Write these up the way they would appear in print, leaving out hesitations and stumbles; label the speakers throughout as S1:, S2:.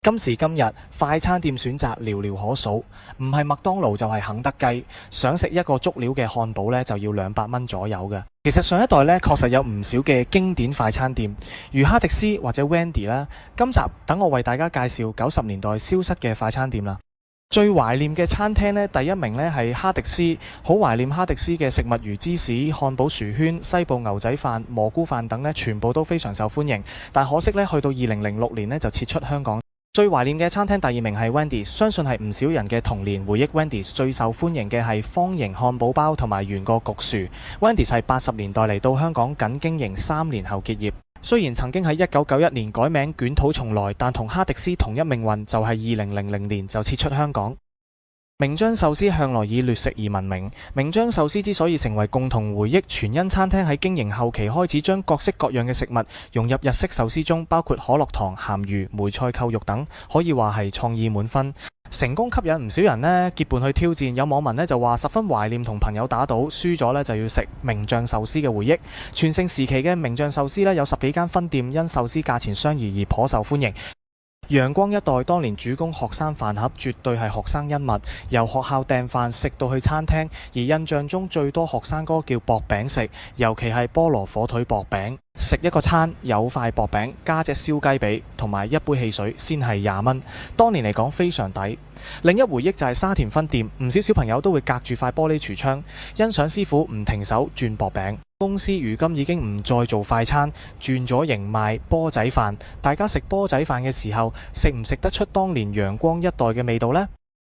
S1: 今時今日，快餐店選擇寥寥可數，唔係麥當勞就係肯德基。想食一個足料嘅漢堡呢，就要200蚊左右嘅。其實上一代呢，確實有唔少嘅經典快餐店，如哈迪斯或者 Wendy 啦。今集等我為大家介紹90年代消失嘅快餐店啦。最懷念嘅餐廳呢，第一名呢係哈迪斯，好懷念哈迪斯嘅食物如芝士、漢堡薯圈、西部牛仔飯、蘑菇飯等呢，全部都非常受歡迎。但可惜呢，去到2006年呢，就撤出香港。最懷念嘅餐廳第二名係 Wendy， 相信係唔少人嘅童年回憶。Wendy 最受歡迎嘅係方形漢堡包同埋圓角焗薯。Wendy 係80年代嚟到香港，僅經營3年後結業。雖然曾經喺1991年改名捲土重來，但同哈迪斯同一命運，就係2000年就撤出香港。名將壽司向來以劣食而聞名，名將壽司之所以成為共同回憶，全因餐廳喺經營後期開始將各式各樣嘅食物融入日式壽司中，包括可樂糖、鹹魚、梅菜扣肉等，可以話係創意滿分，成功吸引唔少人呢結伴去挑戰。有網民呢就話十分懷念同朋友打賭，輸咗呢就要食名將壽司嘅回憶。全盛時期嘅名將壽司呢有10幾間分店，因壽司價錢相宜而頗受歡迎。陽光一代當年主攻學生飯盒，絕對係學生恩物，由學校訂飯食到去餐廳。而印象中最多學生哥叫薄餅食，尤其係菠蘿火腿薄餅，食一個餐有塊薄餅加隻燒雞髀同埋一杯汽水先係20蚊，當年嚟講非常抵。另一回憶就係沙田分店，唔少小朋友都會隔住塊玻璃櫥窗欣賞師傅唔停手轉薄餅。公司如今已經唔再做快餐，轉咗型賣波仔飯。大家食波仔飯嘅時候，食唔食得出當年陽光一代嘅味道呢？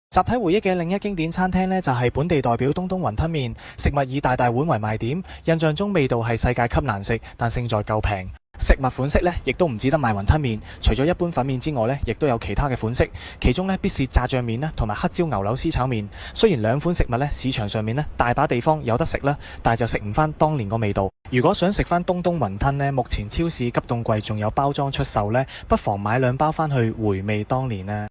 S1: 集體回憶嘅另一經典餐廳呢，就係本地代表東東雲吞麵，食物以大大碗為賣點。印象中味道係世界級難食，但勝在夠平。食物款式呢，亦都唔止得賣雲吞麵，除咗一般粉麵之外呢，亦都有其他嘅款式。其中呢，必是炸醬麵同埋黑椒牛柳絲炒麵。雖然兩款食物呢，市場上面呢，大把地方有得食啦，但係就食唔翻當年個味道。如果想食翻東東雲吞呢，目前超市急凍櫃仲有包裝出售呢，不妨買2包翻去回味當年呢。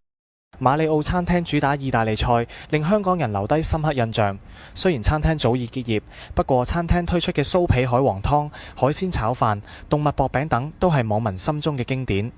S1: 馬里奧餐廳主打意大利菜，令香港人留低深刻印象。雖然餐廳早已結業，不過餐廳推出嘅酥皮海皇湯、海鮮炒飯、動物薄餅等，都係網民心中嘅經典。